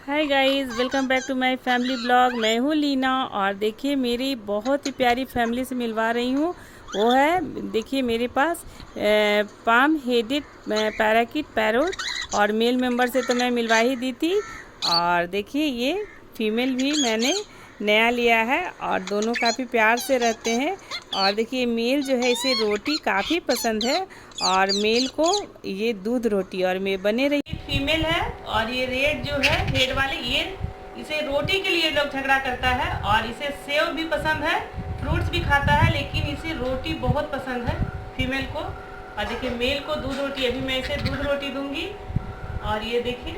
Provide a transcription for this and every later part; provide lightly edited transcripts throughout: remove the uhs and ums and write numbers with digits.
Hi guys, welcome back to my family blog. मैं हूँ लीना और देखिए मेरी बहुत ही प्यारी फैमिली से मिलवा रही हूँ। वो है, देखिए मेरे पास पाम हेडेड पैराकिट पैरोट, और मेल मेंबर से तो मैं मिलवा ही दी थी। और देखिए ये फीमेल भी मैंने नया लिया है और दोनों काफ़ी प्यार से रहते हैं। और देखिए मेल जो है इसे रोटी काफ़ी पसंद है और मेल को ये दूध रोटी और मैं बने रही। फीमेल है और ये रेड जो है रेड वाले, ये इसे रोटी के लिए लोग झगड़ा करता है और इसे सेव भी पसंद है, फ्रूट्स भी खाता है, लेकिन इसे रोटी बहुत पसंद है फीमेल को। और देखिए मेल को दूध रोटी, अभी मैं इसे दूध रोटी दूंगी। और ये देखिए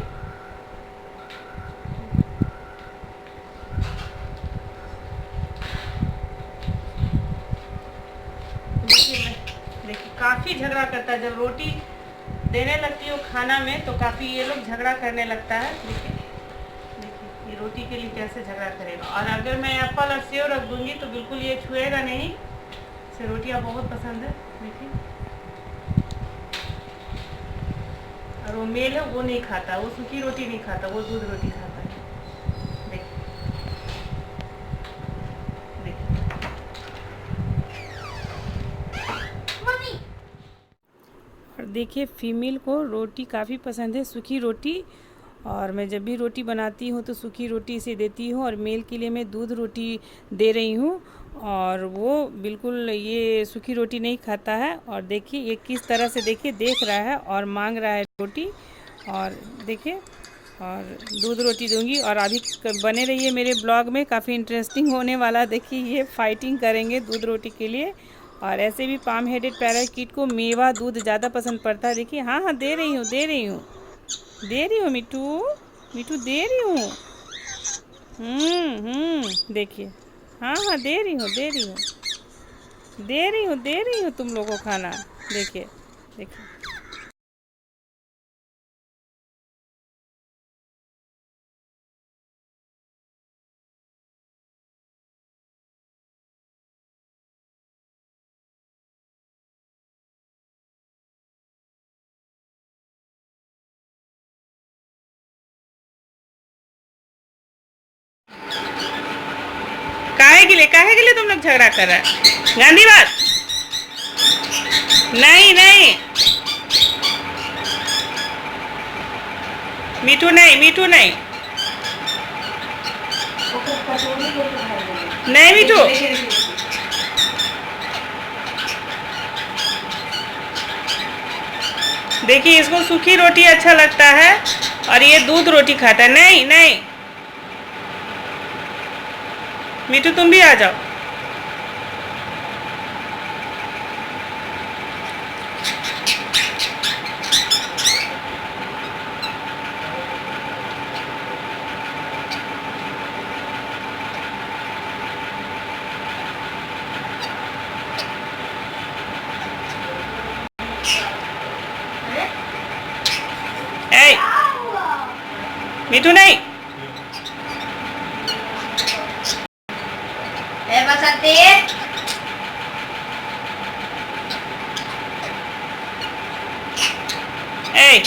देखिए काफ़ी झगड़ा करता है। जब रोटी देने लगती हूँ खाना में तो काफ़ी ये लोग झगड़ा करने लगता है। देखिए देखिए ये रोटी के लिए कैसे झगड़ा करेगा। और अगर मैं एप्पल और सेव रख दूंगी तो बिल्कुल ये छुएगा नहीं। इसे रोटियाँ बहुत पसंद है। देखिए, और वो मेल है वो नहीं खाता, वो सूखी रोटी नहीं खाता, वो दूध रोटी खाता है। देखिए देखिए और देखिए फीमेल को रोटी काफ़ी पसंद है, सूखी रोटी। और मैं जब भी रोटी बनाती हूँ तो सूखी रोटी इसे देती हूँ और मेल के लिए मैं दूध रोटी दे रही हूँ। और वो बिल्कुल ये सूखी रोटी नहीं खाता है। और देखिए ये किस तरह से देखिए देख रहा है और मांग रहा है रोटी। और देखिए और दूध रोटी दूंगी। और अभी बने रहिए मेरे ब्लॉग में, काफ़ी इंटरेस्टिंग होने वाला। देखिए ये फाइटिंग करेंगे दूध रोटी के लिए। और ऐसे भी पाम हेडेड पैराकीट को मेवा दूध ज़्यादा पसंद पड़ता है। देखिए हाँ हाँ दे रही हूँ दे रही हूँ दे रही हूँ मिठू, मिठू दे रही हूँ। देखिए हाँ हाँ दे रही हूँ दे रही हूँ दे रही हूँ दे रही हूँ तुम लोगों को खाना। देखिए देखिए काहे के लिए तुम लोग झगड़ा कर रहा है? गांधी बात नहीं नहीं, मीठू नहीं, मीठू नहीं, नहीं मीठू। देखिए इसको सूखी रोटी अच्छा लगता है और ये दूध रोटी खाता है। नहीं नहीं मीठू तुम भी आ जाओ। ए मीठू नहीं, बसंती ए